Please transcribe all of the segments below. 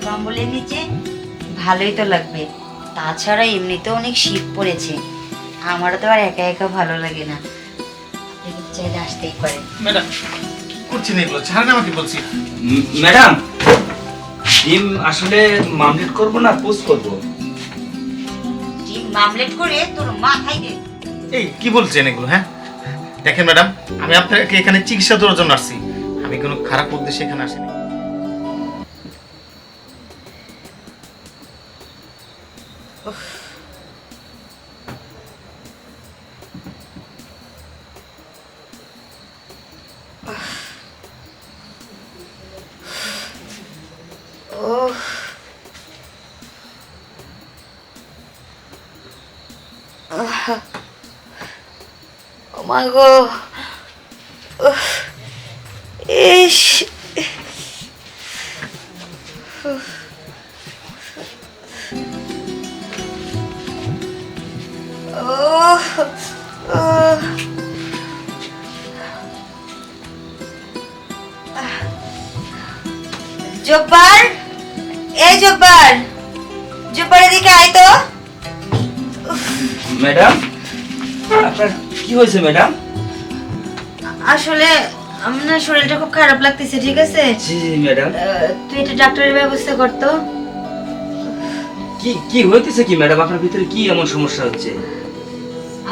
কম্বলের নিচে ভালোই তো লাগবে। তাছাড়া এমনিতেও অনেক শীত পড়েছে, আমারও তো আর একা একা ভালো লাগে না। আপনি কিন্তু চাইলে আসতেই পারেন। ম্যাডাম কি করছেন এগুলো? ছাড়েন আমাকে বলছি। ম্যাডাম, ডিম আসলে মামলেট করব না পোস্ট করব? ডিম মামলেট করে তোর মাথায় দে। এই কি বলছেন এগুলো? হ্যাঁ দেখেন ম্যাডাম, আমি আপনাকে এখানে চিকিৎসা দেওয়ার জন্য আসছি, আমি কোনো খারাপ উদ্দেশ্যে এখানে আসিনি। ওহ, ও মা গো, উফ, ইস, ওহ, ওহ। জব্বার, এই জব্বার, জব্বার এদিকে আয় তো। ম্যাডাম, আপনার কি হয়েছে ম্যাডাম? আসলে আমার না শরীরটা খুব খারাপ লাগতেছে, ঠিক আছে? জি জি ম্যাডাম। তুই এটা ডাক্তারের ব্যবস্থা করতো। কি কি হইতেছে কি ম্যাডাম? আপনার ভিতরে কি এমন সমস্যা হচ্ছে?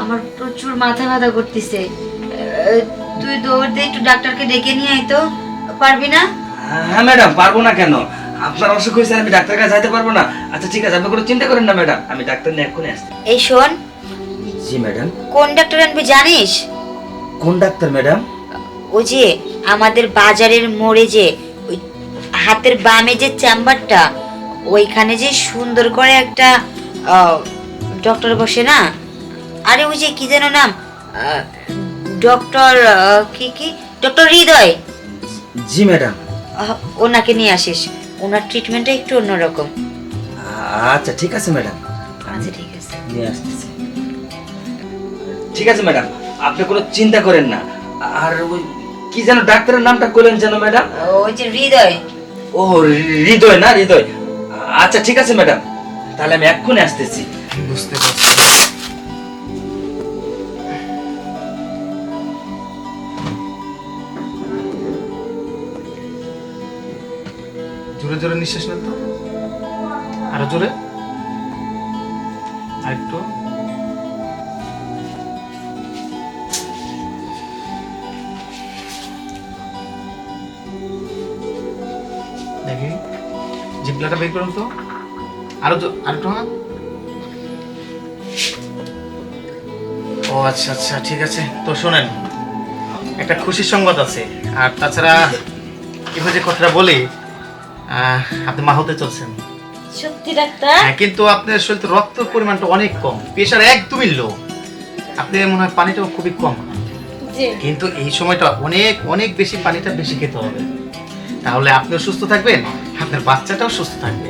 আমার প্রচুর মাথা ব্যথা করতেছে, তুই দৌড় দিয়ে একটু ডাক্তারকে ডেকে নিয়ে আয় তো, পারবি না? হ্যাঁ ম্যাডাম, পারবো না কেন? আপনার অসুখ হয়েছে, আমি ডাক্তারের কাছে যাইতে পারবো না? আচ্ছা ঠিক আছে, আপনি কোনো চিন্তা করেন না ম্যাডাম, আমি ডাক্তার নিয়ে এক্ষুনি আসছি। এই শোন, জি ম্যাডাম। কোন ডাক্তার আনবি জানিস? কোন ডাক্তার ম্যাডাম? ওই যে আমাদের বাজারের মোড়ে যে ওই হাতের বামে যে চেম্বারটা, ওইখানে যে সুন্দর করে একটা ডক্টর বসে না। আরে ওই যে কি যেন নাম, ডক্টর কি কি ডক্টর হৃদয়। জি ম্যাডাম। ওনাকে নিয়ে আসিস, ওনার ট্রিটমেন্টটা একটু অন্যরকম। আচ্ছা ঠিক আছে ম্যাডাম, আচ্ছা ঠিক আছে। নিয়ে আসতেছি। ঠিক আছে ম্যাডাম, আপনি কোনো চিন্তা করেন না। আর ওই কি যেন ডাক্তারের নামটা বললেন যেন ম্যাডাম? ওই যে হৃদয়। ও হৃদয় না, হৃদয়। আচ্ছা ঠিক আছে ম্যাডাম, তাহলে আমি এক্ষুনি আসতেছি। বুঝতে পারছি। জোরে জোরে নিঃশ্বাস নেন তো, আরো জোরে, আরেকটু। দেখি জিভলাটা বের করুন তো, আরো আরেকটু। হ্যাঁ, ও আচ্ছা আচ্ছা ঠিক আছে। তো শোনেন, একটা খুশির সংবাদ আছে। আর তাছাড়া এবার যে কথাটা বলি, আপনি মা হতে চলছেন। সত্যি ডাক্তার? হ্যাঁ, কিন্তু আপনার শরীরে রক্তের পরিমাণটা অনেক কম, প্রেশার একদমই লো, আপনি মনে হয় পানিটাও খুবই কম। কিন্তু এই সময়টা অনেক অনেক বেশি পানিটা বেশি খেতে হবে, তাহলে আপনিও সুস্থ থাকবেন, আপনার বাচ্চাটাও সুস্থ থাকবে।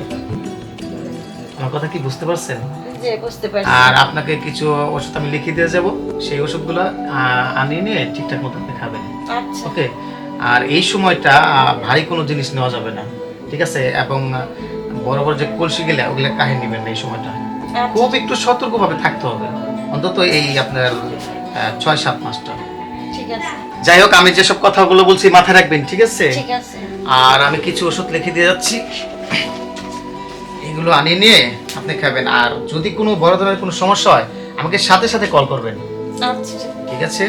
আমার কথা কি বুঝতে পারছেন? জি বুঝতে পারছি। আর আপনাকে কিছু ওষুধ আমি লিখে দিয়ে যাব, সেই ওষুধগুলো আনিয়ে নিয়ে ঠিকঠাক মতো আপনি খাবেন। আচ্ছা ওকে? আর এই সময়টা ভারী কোনো জিনিস নেওয়া যাবে না, ঠিক আছে? এবং বড় বড় যে কলসি গেলে ওগুলো কাহে নেবেন না এই সময়টা। খুব একটু সতর্কভাবে থাকতে হবে, অন্তত এই আপনার 6-7 মাসটা। ঠিক আছে যাই হোক, আমি যেসব কথাগুলো বলছি মাথায় রাখবেন, ঠিক আছে? ঠিক আছে। আর আমি কিছু ওষুধ লিখে দিয়ে যাচ্ছি, এগুলো আনিয়ে নিয়ে আপনি খাবেন। আর যদি কোনো বড় ধরনের কোনো সমস্যা হয় আমাকে সাথে সাথে কল করবেন, আচ্ছা ঠিক আছে?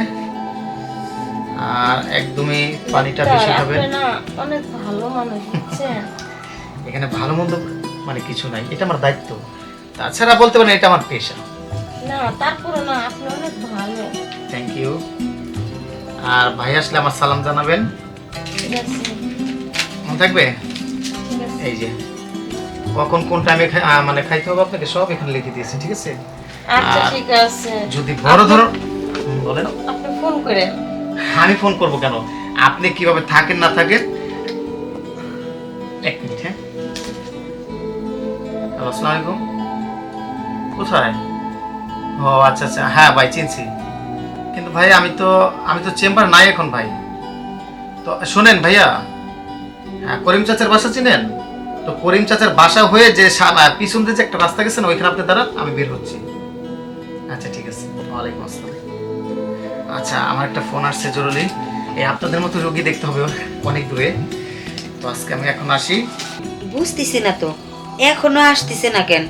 আর একদমই পানিটা বেশি খাবেন। না অনেক ভালো মানুষ বুঝছেন। এখানে ভালো মন্দ মানে কিছু নাই, এটা আমার দায়িত্ব। তাছাড়া বলতে পারেন এটা আমার পেশা। না তারপরে না, আপনি অনেক ভালো। Thank you. আর ভাই আসলে আমার সালাম জানাবেন, ঠিক আছে মনে থাকবে? ঠিক আছে। এই যে কখন কোন টাইমে মানে খাইতে হবে আপনাকে সব এখানে লিখে দিয়েছি, ঠিক আছে? আচ্ছা আর ঠিক আছে। যদি বড় ধরো বলেন। আপনি ফোন করে। আমি ফোন করব কেন? আপনি কিভাবে থাকেন না থাকেন। এক মিনিট। হ্যাঁ, হ্যালো, আসসালামু আলাইকুম। কোথায়? ও আচ্ছা আচ্ছা, হ্যাঁ ভাই চিনছি, কিন্তু ভাই আমি তো চেম্বার নাই এখন ভাই। তো শোনেন ভাইয়া, হ্যাঁ করিম চাচার বাসা চিনেন? তো করিম চাচার বাসা হয়ে যে পিছন দিয়ে যে একটা রাস্তা গেছে না, ওইখানে আপনি দাঁড়ান, আমি বের হচ্ছি। আচ্ছা ঠিক আছে, ওয়ালাইকুম আসসালাম। আচ্ছা, আমার একটা ফোন আসছে জরুরি, এই আপনাদের মতো রোগী দেখতে হবে অনেক দূরে, তো আজকে আমি এখন আসি। বুঝতেছি না তো এখনো আসতেছে না কেন,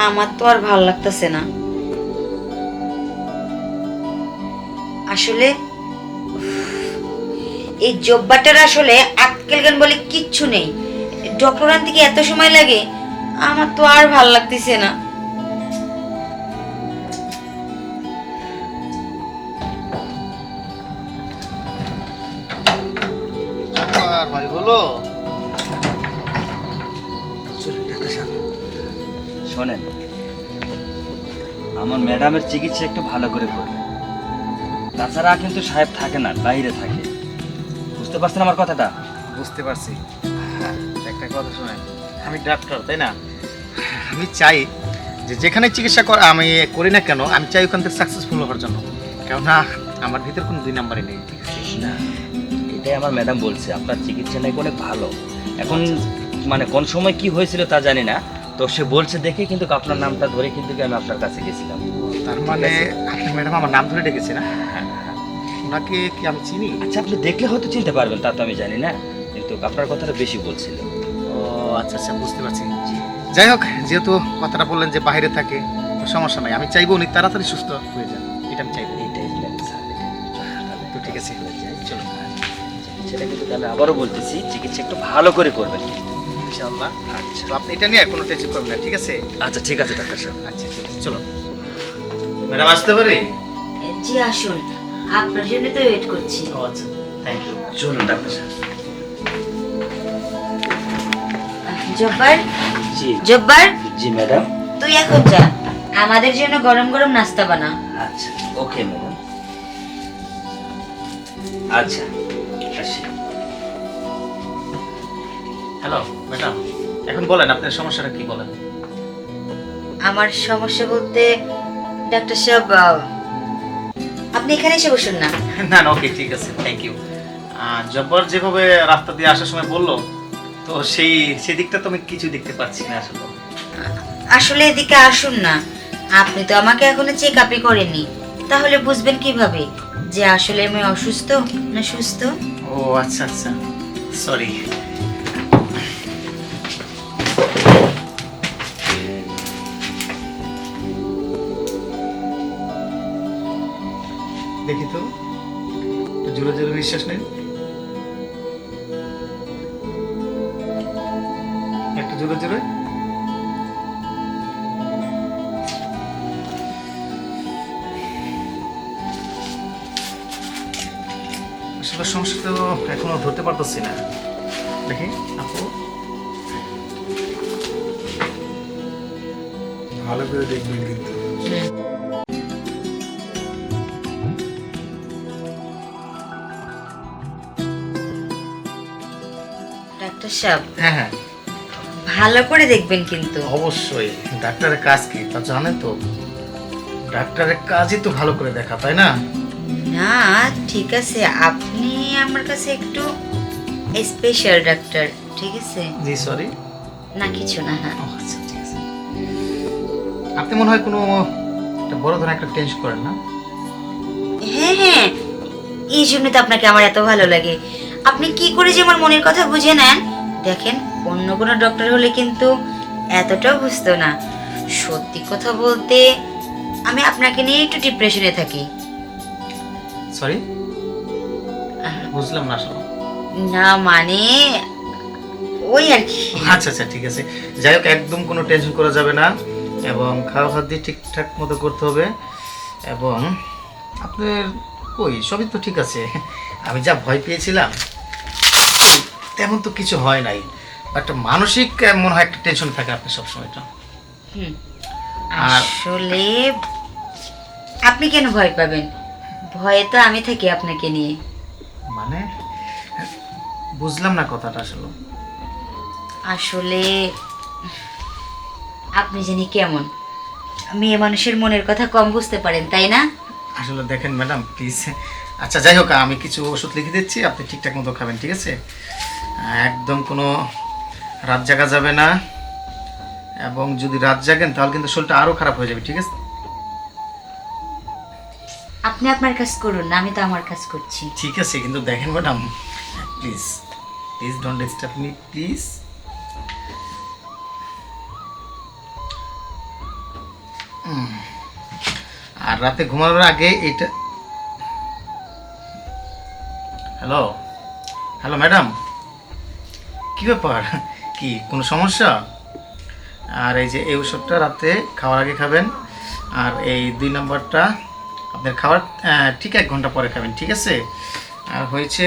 আমার তো আর ভাল লাগতেছে না আসলে। এই জব্বাটার আসলে আক্কেল জ্ঞান বলে কিচ্ছু নেই। ডক্টর আনতে কি এত সময় লাগে? আমার তো আর ভাল লাগতেছে না। আর ভাই বলো। শোনেন, আমার ম্যাডামের চিকিৎসা একটু ভালো করে করবেন। তাছাড়া কিন্তু সাহেব থাকে না, বাইরে থাকে। বুঝতে পারছেন আমার কথাটা? বুঝতে পারছি। একটা কথা শোনেন, আমি ডাক্তার, তাই না? আমি চাই যে যেখানে চিকিৎসা আমি করি না কেন, আমি চাই ওখান থেকে সাকসেসফুল হওয়ার জন্য, কেননা আমার ভিতর কোনো দুই নাম্বারই নেই, ঠিক আছে? না, এটাই আমার ম্যাডাম বলছে, আপনার চিকিৎসা নাকি অনেক ভালো। এখন মানে কোন সময় কি হয়েছিল তা জানি না, তো সে বলছে দেখে কিন্তু আপনার নামটা ধরে কিন্তু আমি আপনার কাছে গেছিলাম। তার মানে আপনি ম্যাডাম আমার নাম ধরে ডেকেছে না? ওনাকে কি আমি চিনি? আচ্ছা, আপনি দেখলে হয়তো চিনতে পারবেন, তা তো আমি জানি না, কিন্তু আপনার কথাটা বেশি বলছিল। ও আচ্ছা আচ্ছা, বুঝতে পারছি। যাই হোক, যেহেতু কথাটা বললেন যে বাইরে থাকে, তো সমস্যা নাই, আমি চাইবো উনি তাড়াতাড়ি সুস্থ হয়ে যান, এটা আমি চাইবো। এইটাই স্যার, তো ঠিক আছে, চলো। সেটা কিন্তু আমি আবারও বলতেছি, চিকিৎসা একটু ভালো করে করবেন কিন্তু। ইনশাআল্লাহ। আচ্ছা তো আপনি এটা নিয়ে কোনো টেনশন করবেন না, ঠিক আছে? আচ্ছা, ঠিক আছে ডাক্তার সাহেব। আচ্ছা ঠিক আছে, চলো। ম্যাডাম আসতে পারি? জি আসুন, আপনার জন্য তো ওয়েট করছি। ও আচ্ছা, থ্যাংক ইউ। চলুন ডাক্তার সাহেব। জব্বার, জি জব্বার, জি ম্যাডাম। তুই এখন যা, আমাদের জন্য গরম গরম নাস্তা বানা। আচ্ছা, ওকে ম্যাডাম। আচ্ছা, আসি। হ্যালো ম্যাডাম, এখন বলেন আপনার সমস্যাটা কি, বলেন। আমার সমস্যা বলতে ডাক্তার সাহেব, আপনি এখানে এসে বসুন না। না না, ওকে ঠিক আছে, থ্যাংক ইউ। জব্বর যেভাবে রাস্তা দিয়ে আসার সময় বললো, তো সেই দিকটা তো আমি কিছু দেখতে পাচ্ছি না আসলে। আসলে এদিকে আসুন না, আপনি তো আমাকে এখনো চেক আপই করেননি, তাহলে বুঝবেন কিভাবে যে আসলে আমি অসুস্থ না সুস্থ? ও আচ্ছা আচ্ছা, সরি। দেখি তো, একটু জোরে জোরে নিঃশ্বাস নেন, একটু জোরে জোরে। আসলে সমস্যা তো এখনো ধরতে পারতেছি না, দেখি আপু ভালো করে দেখবেন কিন্তু। ডাক্তার সাহেব, হ্যাঁ হ্যাঁ, ভালো করে দেখবেন কিন্তু। অবশ্যই। ডাক্তারের কাজ কি তা জানেন তো? ডাক্তারের কাজই তো ভালো করে দেখা, তাই না? না ঠিক আছে, আপনি আমার কাছে একটু স্পেশাল ডাক্তার, ঠিক আছে? জি সরি। না কিছু না। হ্যাঁ আচ্ছা ঠিক আছে। আপনি মনে হয় কোনো একটা বড় ধরনের একটা টেনশন করেন না? হ্যাঁ হ্যাঁ, এই জন্য তো আপনাকে আমার এত ভালো লাগে। আপনি কি করে যে আমার মনের কথা বুঝে নেন, দেখেন অন্য কোনো ডক্টর হলে কিন্তু এতটাও বুঝতো না। সত্যি কথা বলতে আমি আপনাকে নিয়ে একটু ডিপ্রেশনে থাকি। সরি, বুঝলাম না আসলে। না মানে ওই আর কি। আচ্ছা আচ্ছা ঠিক আছে, যাই হোক, একদম কোনো টেনশন করা যাবে না, এবং খাওয়া খাদ্য ঠিকঠাক মতো করতে হবে, এবং আপনার কই সবই তো ঠিক আছে। আমি যা ভয় পেয়েছিলাম তেমন তো কিছু হয় নাই, বাট মানসিক মনে হয় একটা টেনশন থাকে আপনি সবসময়টা। হুম, আর আসলে আপনি কেন ভয় পাবেন? ভয়ে তো আমি থাকি আপনাকে নিয়ে। মানে বুঝলাম না কথাটা আসলে। আসলে আপনি জানি কেমন, মেয়ে মানুষের মনের কথা কম বুঝতে পারেন, তাই না? আসলে দেখেন ম্যাডাম প্লিজ, আচ্ছা যাই হোক, আমি কিছু ওষুধ লিখে দিচ্ছি, আপনি ঠিকঠাক মতো খাবেন, ঠিক আছে? একদম কোনো রাত জাগা যাবে না, এবং যদি রাত জাগেন তাহলে কিন্তু শরীরটা আরো খারাপ হয়ে যাবে, ঠিক আছে? আপনি আপনার কাজ করুন না, আমি তো আমার কাজ করছি। ঠিক আছে, কিন্তু দেখেন madam, please please don't disturb me please. আর রাতে ঘুমানোর আগে এটা, হ্যালো হ্যালো ম্যাডাম, কি ব্যাপার, কি কোনো সমস্যা? আর এই যে এই ওষুধটা রাতে খাওয়ার আগে খাবেন, আর এই 2 নম্বরটা আপনার খাওয়ার ঠিক 1 ঘন্টা পরে খাবেন, ঠিক আছে? আর হয়েছে,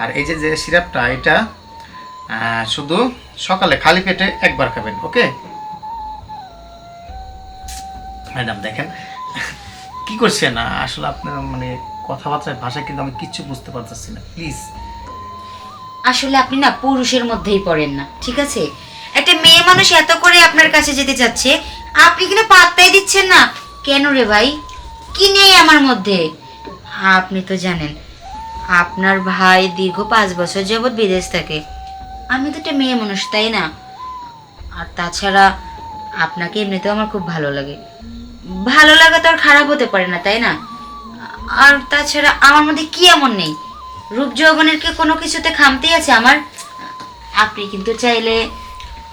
আর এই যে যে সিরাপটা এটা শুধু সকালে খালি পেটে একবার খাবেন, ওকে? ম্যাডাম দেখেন কি করছেন, আসলে আপনার মানে কথাবার্তার ভাষা কিন্তু আমি কিচ্ছু বুঝতে পারতেছি না, প্লিজ। আসলে আপনি না পুরুষের মধ্যেই পড়েন না, ঠিক আছে? একটা মেয়ে মানুষ এত করে আপনার কাছে যেতে চাচ্ছে, আপনি কিনা পাত্তাই দিচ্ছেন না কেন রে ভাই? কি নেই আমার মধ্যে? আপনি তো জানেন আপনার ভাই দীর্ঘ 5 বছর যাবৎ বিদেশ থাকে, আমি তো একটা মেয়ে মানুষ, তাই না? আর তাছাড়া আপনাকে এমনিতেও আমার খুব ভালো লাগে, ভালো লাগা তো আর খারাপ হতে পারে না, তাই না? আর তাছাড়া আমার মধ্যে কি এমন নেই? রূপ যৌবনের কি কোনো কিছুতে খামতি আছে আমার? আপনি কিন্তু চাইলে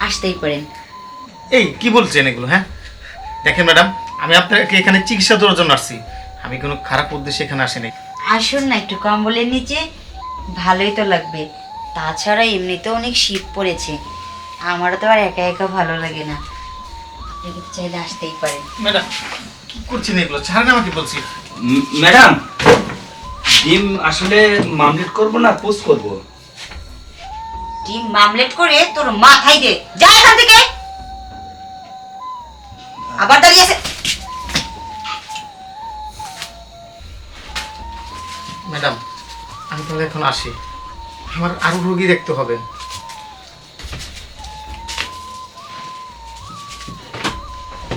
আসতেই পারেন। এই কি বলছেন এগুলো? হ্যাঁ দেখেন ম্যাডাম, আমি আপনাকে এখানে চিকিৎসা দেওয়ার জন্য আসছি, আমি কোনো খারাপ উদ্দেশ্যে এখানে আসিনি। আসুন না, একটু কম্বলের নিচে, ভালোই তো লাগবে। তাছাড়া এমনিতেও অনেক শীত পড়েছে, আমারও তো আর একা একা ভালো লাগে না, আপনি কিন্তু চাইলে আসতেই পারেন। ম্যাডাম কি করছেন এগুলো? ছাড়েন আমাকে বলছি। ম্যাডাম, ডিম আসলে মামলেট করব না পোস্ট করব? ডিম মামলেট করে তোর মাথায় দে, যা এখান থেকে। আবার দাঁড়িয়ে আছে। ম্যাডাম আমি তাহলে এখন আসি, আমার আরো রোগী দেখতে হবে।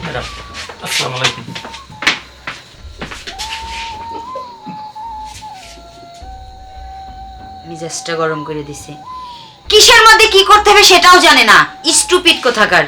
ম্যাডাম আসসালামু আলাইকুম। মিজাজটা গরম করে দিছে, কিসের মধ্যে কি করতে হবে সেটাও জানে না, স্টুপিড কোথাকার।